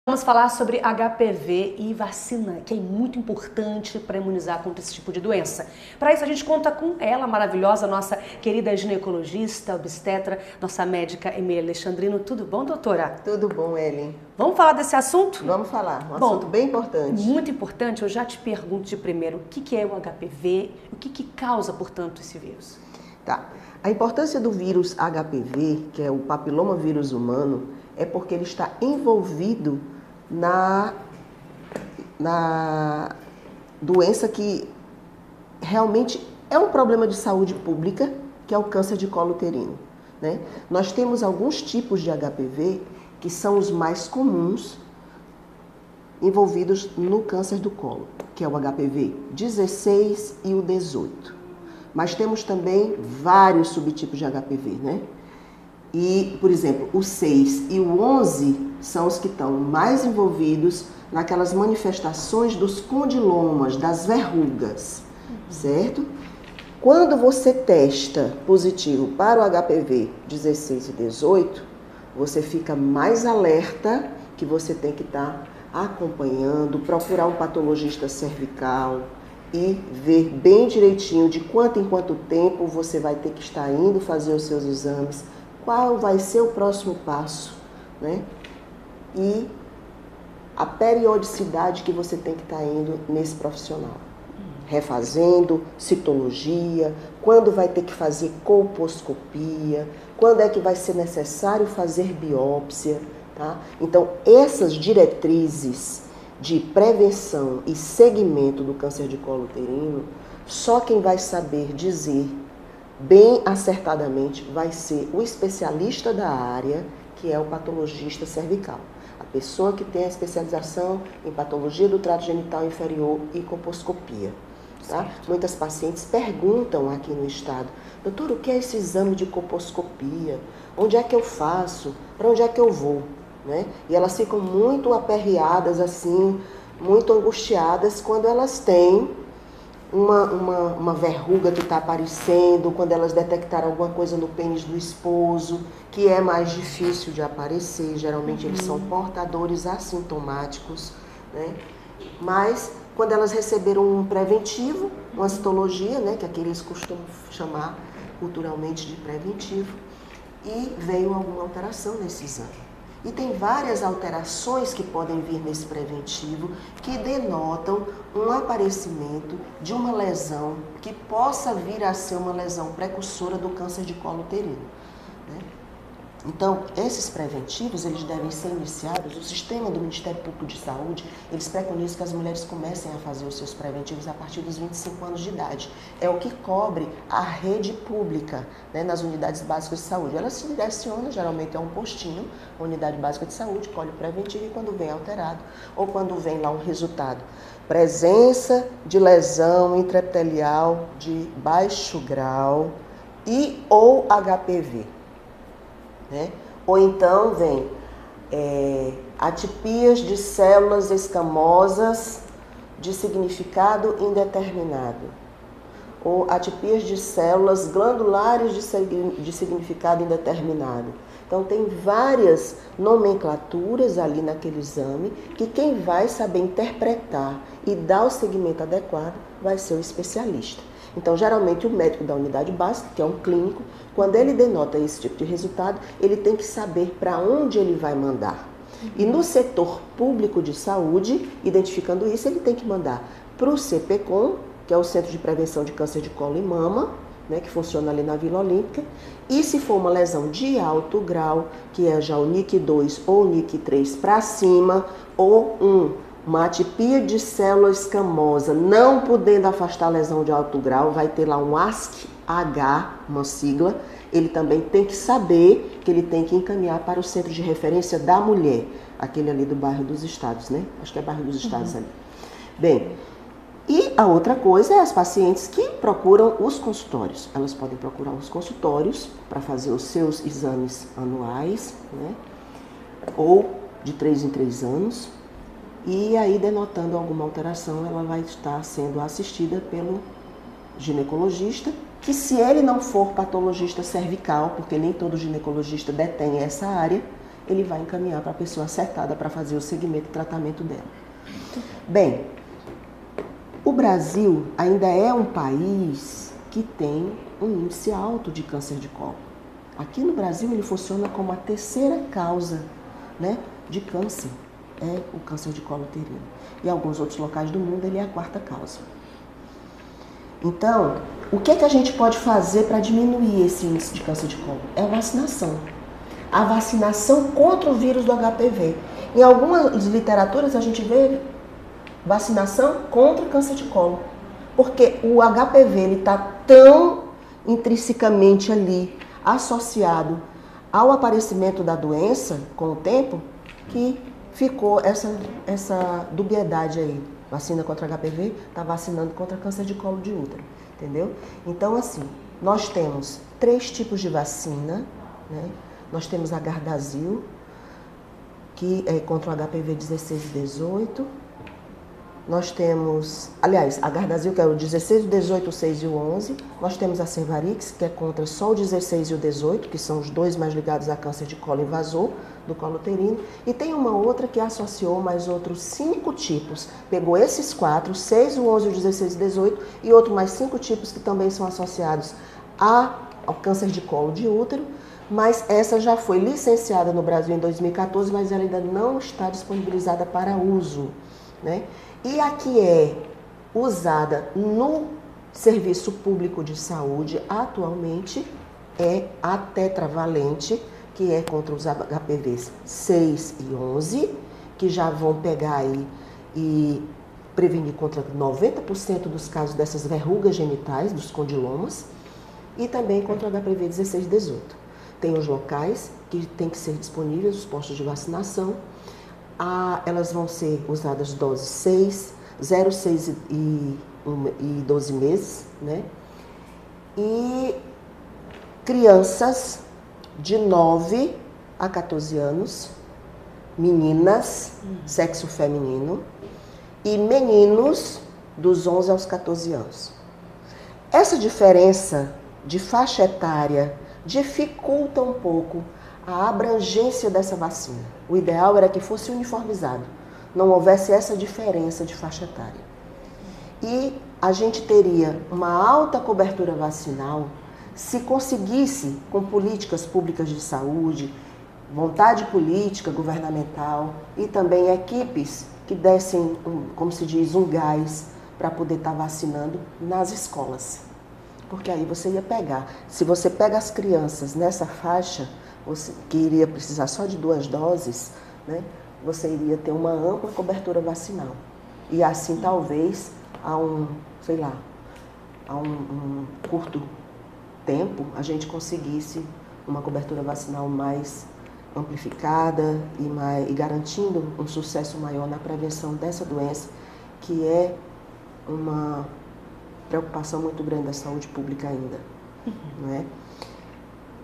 Vamos falar sobre HPV e vacina, que é muito importante para imunizar contra esse tipo de doença. Para isso a gente conta com ela, maravilhosa, nossa querida ginecologista, obstetra, nossa médica Emília Alexandrino. Tudo bom, doutora? Tudo bom, Ellen. Vamos falar desse assunto? Vamos falar, assunto bem importante. Muito importante. Eu já te pergunto de primeiro, o que é o HPV? O que causa, portanto, esse vírus? Tá. A importância do vírus HPV, que é o papiloma vírus humano, é porque ele está envolvido na doença que realmente é um problema de saúde pública, que é o câncer de colo uterino, né? Nós temos alguns tipos de HPV que são os mais comuns envolvidos no câncer do colo, que é o HPV 16 e o 18. Mas temos também vários subtipos de HPV, né? E, por exemplo, o 6 e o 11 são os que estão mais envolvidos naquelas manifestações dos condilomas, das verrugas, certo? Quando você testa positivo para o HPV 16 e 18, você fica mais alerta que você tem que estar acompanhando, procurar um patologista cervical e ver bem direitinho de quanto em quanto tempo você vai ter que estar indo fazer os seus exames, qual vai ser o próximo passo, né? E a periodicidade que você tem que estar indo nesse profissional. Refazendo, citologia, quando vai ter que fazer colposcopia, quando é que vai ser necessário fazer biópsia, tá? Então, essas diretrizes de prevenção e segmento do câncer de colo uterino, só quem vai saber dizer bem acertadamente vai ser o especialista da área, que é o patologista cervical. A pessoa que tem a especialização em patologia do trato genital inferior e colposcopia. Tá? Muitas pacientes perguntam aqui no estado: doutor, o que é esse exame de colposcopia? Onde é que eu faço? Para onde é que eu vou? Né? E elas ficam muito aperreadas, assim, muito angustiadas quando elas têm uma verruga que está aparecendo, quando elas detectaram alguma coisa no pênis do esposo, que é mais difícil de aparecer, geralmente eles são portadores assintomáticos, né? Mas quando elas receberam um preventivo, uma citologia, né, que aqui eles costumam chamar culturalmente de preventivo, e veio alguma alteração nesse exame. E tem várias alterações que podem vir nesse preventivo que denotam um aparecimento de uma lesão que possa vir a ser uma lesão precursora do câncer de colo uterino, né? Então, esses preventivos, eles devem ser iniciados, o sistema do Ministério Público de Saúde, eles preconizam que as mulheres comecem a fazer os seus preventivos a partir dos 25 anos de idade. É o que cobre a rede pública, né, nas unidades básicas de saúde. Ela se direciona, geralmente é um postinho, uma unidade básica de saúde, colhe o preventivo e quando vem alterado, ou quando vem lá um resultado, presença de lesão intraepitelial de baixo grau e ou HPV. Né? Ou então vem atipias de células escamosas de significado indeterminado, ou atipias de células glandulares de significado indeterminado. Então tem várias nomenclaturas ali naquele exame que quem vai saber interpretar e dar o segmento adequado vai ser o especialista. Então, geralmente, o médico da unidade básica, que é um clínico, quando ele denota esse tipo de resultado, ele tem que saber para onde ele vai mandar. E no setor público de saúde, identificando isso, ele tem que mandar para o CPCOM, que é o Centro de Prevenção de Câncer de Colo e Mama, né, que funciona ali na Vila Olímpica. E se for uma lesão de alto grau, que é já o NIC2 ou o NIC3 para cima, ou uma atipia de célula escamosa, não podendo afastar a lesão de alto grau, vai ter lá um ASC-H, uma sigla, ele também tem que saber que ele tem que encaminhar para o centro de referência da mulher, aquele ali do bairro dos Estados, né? Acho que é bairro dos Estados ali. Bem, e a outra coisa é as pacientes que procuram os consultórios. Elas podem procurar os consultórios para fazer os seus exames anuais, né? Ou de 3 em 3 anos. E aí, denotando alguma alteração, ela vai estar sendo assistida pelo ginecologista, que se ele não for patologista cervical, porque nem todo ginecologista detém essa área, ele vai encaminhar para a pessoa acertada para fazer o segmento e tratamento dela. Bem, o Brasil ainda é um país que tem um índice alto de câncer de colo. Aqui no Brasil ele funciona como a terceira causa, né, de câncer, é o câncer de colo uterino. Em alguns outros locais do mundo ele é a quarta causa. Então, o que é que a gente pode fazer para diminuir esse índice de câncer de colo? É a vacinação. A vacinação contra o vírus do HPV. Em algumas literaturas a gente vê vacinação contra o câncer de colo. Porque o HPV está tão intrinsecamente ali associado ao aparecimento da doença com o tempo que ficou essa dubiedade aí. Vacina contra HPV, está vacinando contra câncer de colo de útero, entendeu? Então, assim, nós temos 3 tipos de vacina, né? Nós temos a Gardasil, que é contra o HPV 16 e 18. Nós temos, aliás, a Gardasil, que é o 16, o 18, o 6 e o 11. Nós temos a Cervarix, que é contra só o 16 e o 18, que são os 2 mais ligados a câncer de colo invasor, do colo uterino. E tem uma outra que associou mais outros 5 tipos. Pegou esses 4, o 6, o 11, o 16 e o 18, e outros mais 5 tipos que também são associados ao câncer de colo de útero. Mas essa já foi licenciada no Brasil em 2014, mas ela ainda não está disponibilizada para uso, né? E a que é usada no serviço público de saúde atualmente é a tetravalente, que é contra os HPVs 6 e 11, que já vão pegar aí e prevenir contra 90% dos casos dessas verrugas genitais, dos condilomas, e também contra o HPV 16 e 18. Tem os locais que tem que ser disponíveis, os postos de vacinação. Elas vão ser usadas doses 6, 0, 6 e 12 meses, né? E crianças de 9 a 14 anos, meninas, sexo feminino, e meninos dos 11 aos 14 anos. Essa diferença de faixa etária dificulta um pouco a abrangência dessa vacina. O ideal era que fosse uniformizado, não houvesse essa diferença de faixa etária. E a gente teria uma alta cobertura vacinal se conseguisse, com políticas públicas de saúde, vontade política governamental e também equipes que dessem, como se diz, um gás para poder estar vacinando nas escolas. Porque aí você ia pegar, se você pega as crianças nessa faixa, que iria precisar só de 2 doses, né, você iria ter uma ampla cobertura vacinal. E assim, talvez, a um curto tempo, a gente conseguisse uma cobertura vacinal mais amplificada e garantindo um sucesso maior na prevenção dessa doença, que é uma preocupação muito grande da saúde pública ainda, não é?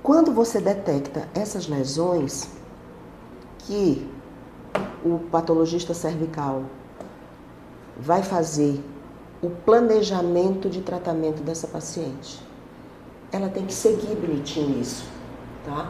Quando você detecta essas lesões, que o patologista cervical vai fazer o planejamento de tratamento dessa paciente, ela tem que seguir bonitinho isso, tá?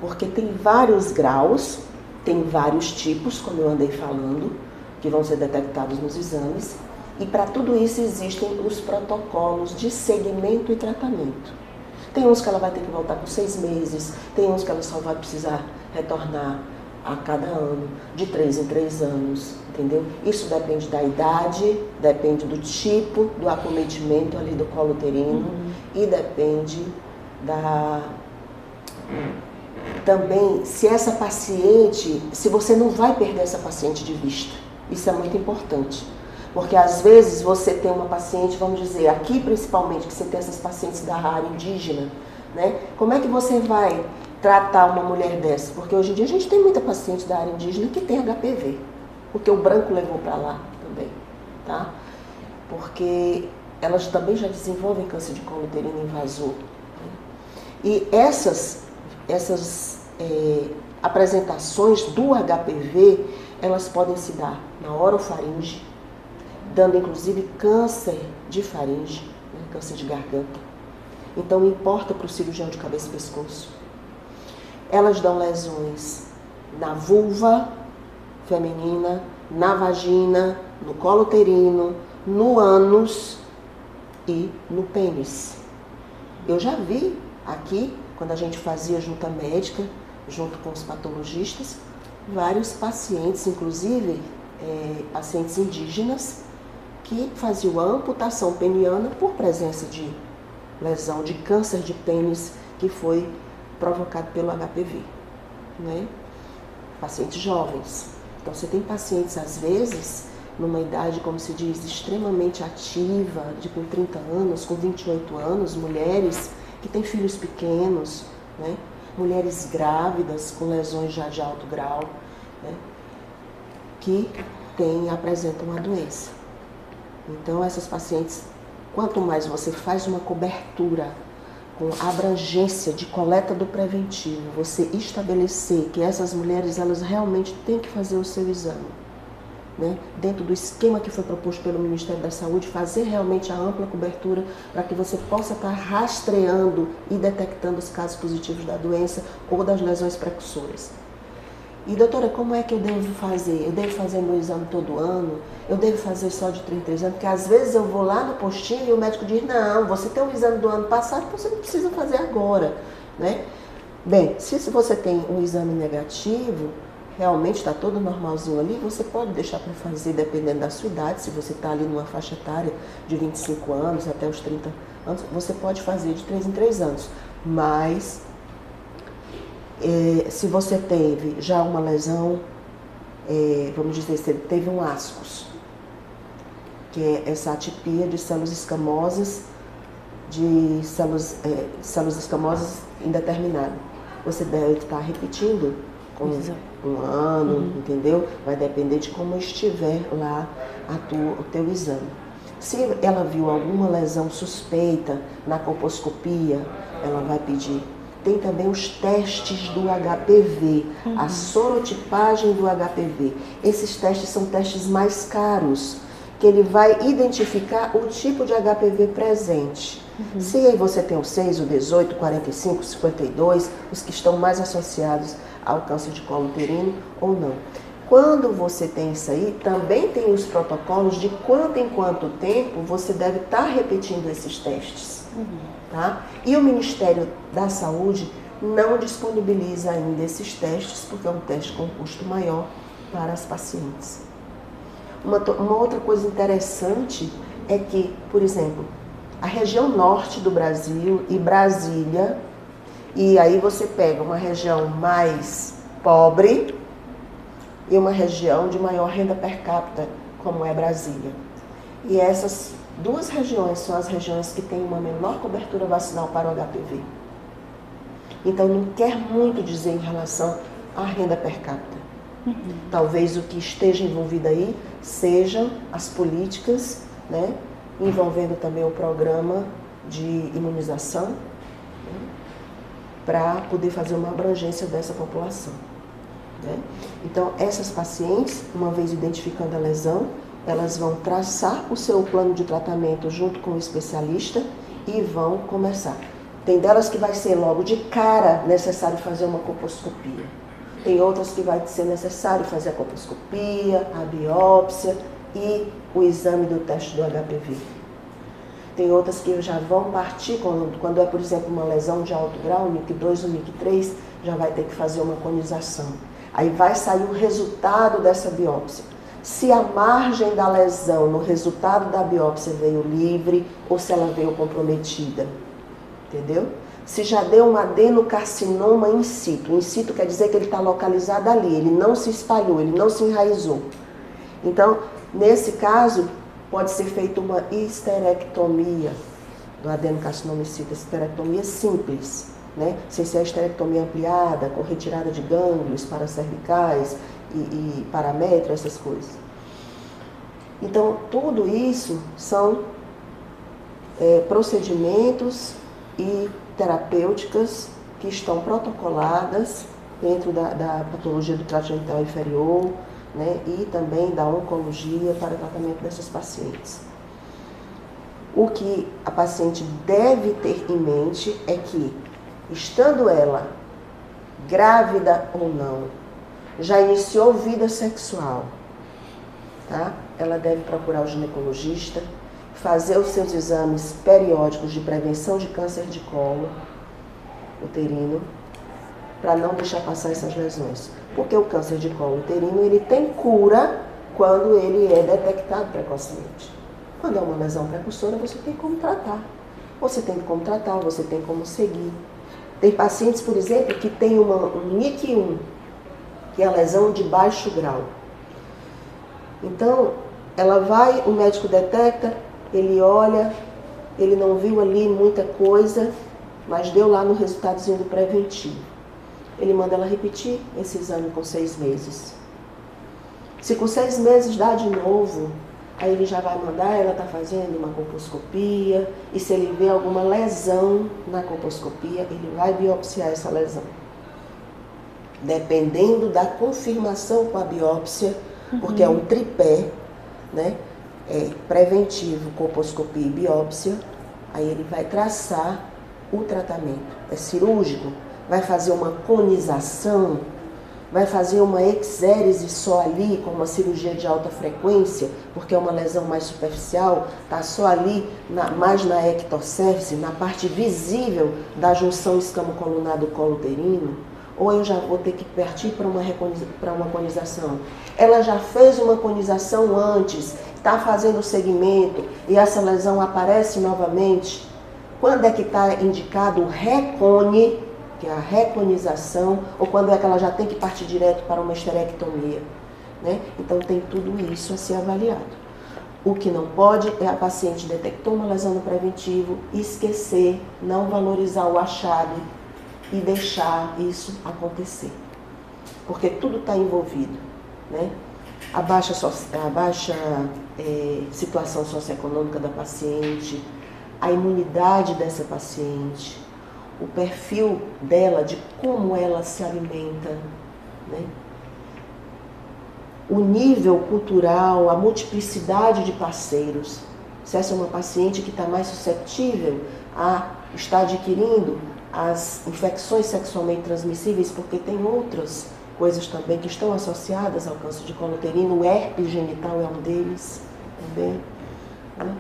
Porque tem vários graus, tem vários tipos, como eu andei falando, que vão ser detectados nos exames, e para tudo isso existem os protocolos de segmento e tratamento. Tem uns que ela vai ter que voltar com 6 meses, tem uns que ela só vai precisar retornar a cada ano, de 3 em 3 anos, entendeu? Isso depende da idade, depende do tipo do acometimento ali do colo uterino e depende também se essa paciente, se você não vai perder essa paciente de vista. Isso é muito importante. Porque às vezes você tem uma paciente, vamos dizer, aqui principalmente, que você tem essas pacientes da área indígena, né? Como é que você vai tratar uma mulher dessa? Porque hoje em dia a gente tem muita paciente da área indígena que tem HPV, porque o branco levou para lá também, tá? Porque elas também já desenvolvem câncer de colo uterino invasor. Né? E essas apresentações do HPV, elas podem se dar na orofaringe, dando inclusive câncer de faringe, né, câncer de garganta. Então importa para o cirurgião de cabeça e pescoço. Elas dão lesões na vulva feminina, na vagina, no colo uterino, no ânus e no pênis. Eu já vi aqui, quando a gente fazia junta médica, junto com os patologistas, vários pacientes, inclusive pacientes indígenas, que faziam a amputação peniana por presença de lesão de câncer de pênis que foi provocado pelo HPV, né? Pacientes jovens. Então você tem pacientes, às vezes, numa idade, como se diz, extremamente ativa, de com 30 anos, com 28 anos, mulheres que têm filhos pequenos, né? Mulheres grávidas com lesões já de alto grau, né? Que apresentam a doença. Então essas pacientes, quanto mais você faz uma cobertura com abrangência de coleta do preventivo, você estabelecer que essas mulheres elas realmente têm que fazer o seu exame, né? Dentro do esquema que foi proposto pelo Ministério da Saúde, fazer realmente a ampla cobertura para que você possa estar rastreando e detectando os casos positivos da doença ou das lesões precursoras. E doutora, como é que eu devo fazer? Eu devo fazer meu exame todo ano? Eu devo fazer só de 3 em 3 anos? Porque às vezes eu vou lá no postinho e o médico diz, não, você tem um exame do ano passado, você não precisa fazer agora, né? Bem, se você tem um exame negativo, realmente está todo normalzinho ali, você pode deixar para fazer dependendo da sua idade, se você está ali numa faixa etária de 25 anos até os 30 anos, você pode fazer de 3 em 3 anos, mas se você teve já uma lesão, vamos dizer, se teve um ascos, que é essa atipia de células escamosas, células escamosas indeterminado, você deve estar repetindo com um ano, entendeu? Vai depender de como estiver lá o teu exame. Se ela viu alguma lesão suspeita na colposcopia, ela vai pedir. Tem também os testes do HPV, a sorotipagem do HPV. Esses testes são testes mais caros, que ele vai identificar o tipo de HPV presente. Se aí você tem o 6, o 18, o 45, o 52, os que estão mais associados ao câncer de colo uterino ou não. Quando você tem isso aí, também tem os protocolos de quanto em quanto tempo você deve estar repetindo esses testes. Tá? E o Ministério da Saúde não disponibiliza ainda esses testes, porque é um teste com custo maior para as pacientes. Uma outra coisa interessante é que, por exemplo, a região norte do Brasil e Brasília, e aí você pega uma região mais pobre e uma região de maior renda per capita, como é Brasília. E essas duas regiões são as regiões que têm uma menor cobertura vacinal para o HPV. Então não quer muito dizer em relação à renda per capita. Talvez o que esteja envolvido aí sejam as políticas, né, envolvendo também o programa de imunização, né, para poder fazer uma abrangência dessa população. Né? Então essas pacientes, uma vez identificando a lesão, elas vão traçar o seu plano de tratamento junto com o especialista e vão começar. Tem delas que vai ser logo de cara necessário fazer uma colposcopia. Tem outras que vai ser necessário fazer a colposcopia, a biópsia e o exame do teste do HPV. Tem outras que já vão partir, quando é, por exemplo, uma lesão de alto grau, NIC2 ou NIC3, já vai ter que fazer uma conização. Aí vai sair o resultado dessa biópsia. Se a margem da lesão no resultado da biópsia veio livre ou se ela veio comprometida, entendeu? Se já deu um adenocarcinoma in situ quer dizer que ele está localizado ali, ele não se espalhou, ele não se enraizou. Então, nesse caso, pode ser feita uma histerectomia do adenocarcinoma in situ, histerectomia simples, né? Sem ser a histerectomia ampliada, com retirada de gânglios paracervicais, e paramétrio, essas coisas. Então, tudo isso são procedimentos e terapêuticas que estão protocoladas dentro da patologia do trato genital inferior, né, e também da oncologia para o tratamento dessas pacientes. O que a paciente deve ter em mente é que, estando ela grávida ou não, já iniciou vida sexual, tá? Ela deve procurar o ginecologista, fazer os seus exames periódicos de prevenção de câncer de colo uterino, para não deixar passar essas lesões. Porque o câncer de colo uterino, ele tem cura quando ele é detectado precocemente. Quando é uma lesão precursora, você tem como tratar. Você tem como tratar, você tem como seguir. Tem pacientes, por exemplo, que tem um NIC1, que é a lesão de baixo grau. Então, ela vai, o médico detecta, ele olha, ele não viu ali muita coisa, mas deu lá no resultadozinho do preventivo. Ele manda ela repetir esse exame com 6 meses. Se com 6 meses dá de novo, aí ele já vai mandar ela estar fazendo uma colposcopia, e se ele vê alguma lesão na colposcopia, ele vai biopsiar essa lesão. Dependendo da confirmação com a biópsia, porque é um tripé, né? Preventivo, colposcopia e biópsia, aí ele vai traçar o tratamento. É cirúrgico, vai fazer uma conização, vai fazer uma exérese só ali, com uma cirurgia de alta frequência, porque é uma lesão mais superficial, está só ali, mais na ectocerce, na parte visível da junção escamocolunar do colo uterino, ou eu já vou ter que partir para uma conização. Ela já fez uma conização antes, está fazendo o segmento e essa lesão aparece novamente. Quando é que está indicado o recone, que é a reconização, ou quando é que ela já tem que partir direto para uma esterectomia, né? Então tem tudo isso a ser avaliado. O que não pode é a paciente detectou uma lesão no preventivo, esquecer, não valorizar o achado e deixar isso acontecer. Porque tudo está envolvido, né? A baixa situação socioeconômica da paciente, a imunidade dessa paciente, o perfil dela, de como ela se alimenta, né? O nível cultural, a multiplicidade de parceiros. Se essa é uma paciente que está mais suscetível a estar adquirindo as infecções sexualmente transmissíveis, porque tem outras coisas também que estão associadas ao câncer de colo uterino, o herpes genital é um deles também, né?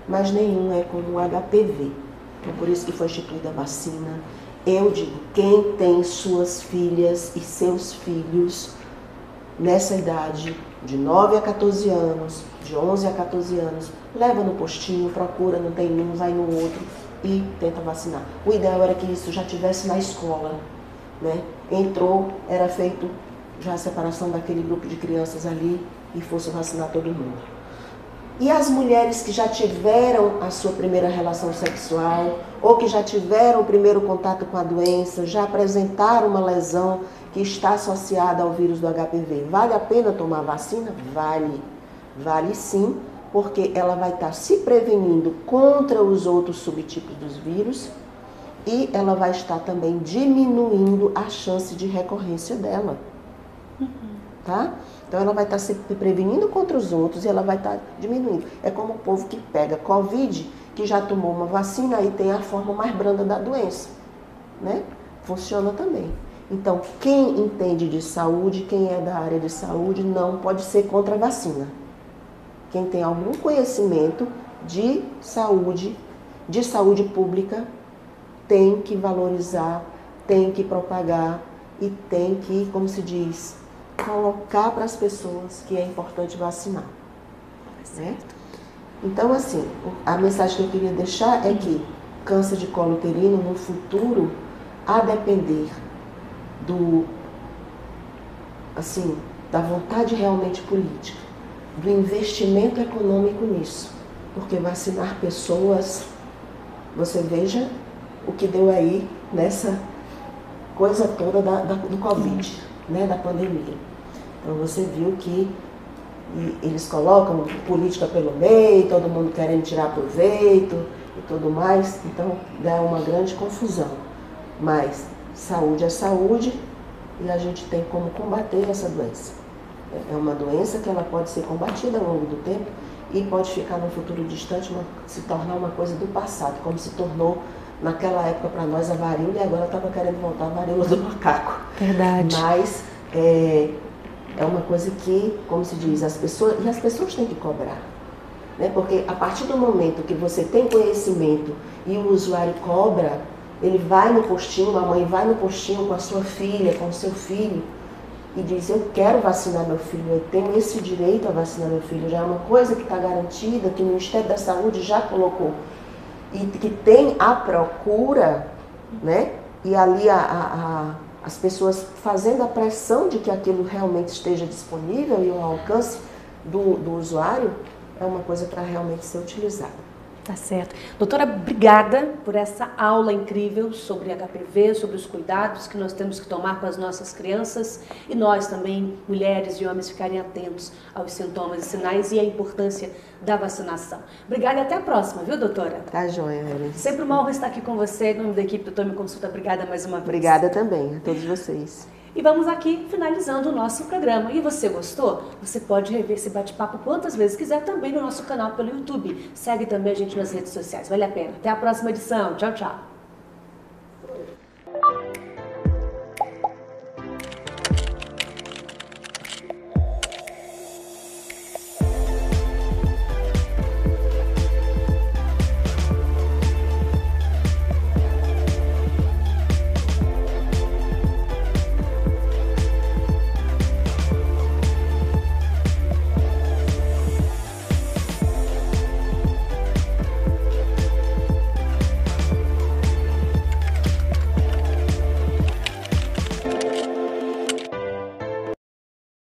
Mas nenhum é como o HPV. Então, por isso que foi instituída a vacina. Eu digo, quem tem suas filhas e seus filhos nessa idade, de 9 a 14 anos, de 11 a 14 anos, leva no postinho, procura, não tem um, vai no outro e tenta vacinar. O ideal era que isso já tivesse na escola, né? Entrou, era feito já a separação daquele grupo de crianças ali e fosse vacinar todo mundo. E as mulheres que já tiveram a sua primeira relação sexual ou que já tiveram o primeiro contato com a doença, já apresentaram uma lesão que está associada ao vírus do HPV, vale a pena tomar vacina? Vale. Vale sim, porque ela vai estar se prevenindo contra os outros subtipos dos vírus e ela vai estar também diminuindo a chance de recorrência dela. Tá? Então ela vai estar se prevenindo contra os outros e ela vai estar diminuindo. É como o povo que pega Covid, que já tomou uma vacina e tem a forma mais branda da doença, né? Funciona também. Então, quem entende de saúde, quem é da área de saúde, não pode ser contra a vacina. Quem tem algum conhecimento de saúde pública, tem que valorizar, tem que propagar e tem que, como se diz, colocar para as pessoas que é importante vacinar. Né? Então, assim, a mensagem que eu queria deixar é que câncer de colo uterino no futuro, a depender da vontade realmente política, do investimento econômico nisso, porque vacinar pessoas, você veja o que deu aí nessa coisa toda do Covid, né, da pandemia. Então você viu que eles colocam política pelo meio, todo mundo querendo tirar proveito e tudo mais, então dá uma grande confusão. Mas saúde é saúde e a gente tem como combater essa doença. É uma doença que ela pode ser combatida ao longo do tempo e pode ficar no futuro distante, se tornar uma coisa do passado, como se tornou naquela época para nós a varíola e agora estava querendo voltar a varíola do macaco. Verdade. Mas é uma coisa que, como se diz, as pessoas têm que cobrar. Né? Porque a partir do momento que você tem conhecimento e o usuário cobra, ele vai no postinho, a mãe vai no postinho com a sua filha, com o seu filho, e diz, eu quero vacinar meu filho, eu tenho esse direito a vacinar meu filho, já é uma coisa que está garantida, que o Ministério da Saúde já colocou, e que tem a procura, né? E ali as pessoas fazendo a pressão de que aquilo realmente esteja disponível e ao alcance do usuário, é uma coisa para realmente ser utilizada. Tá certo. Doutora, obrigada por essa aula incrível sobre HPV, sobre os cuidados que nós temos que tomar com as nossas crianças e nós também, mulheres e homens, ficarem atentos aos sintomas e sinais e a importância da vacinação. Obrigada e até a próxima, viu, doutora? Tá joia, Helen. Sempre uma honra estar aqui com você, em nome da equipe do Tome Consulta. Obrigada mais uma vez. Obrigada também a todos vocês. E vamos aqui finalizando o nosso programa. E você gostou? Você pode rever esse bate-papo quantas vezes quiser também no nosso canal pelo YouTube. Segue também a gente nas redes sociais. Vale a pena. Até a próxima edição. Tchau, tchau.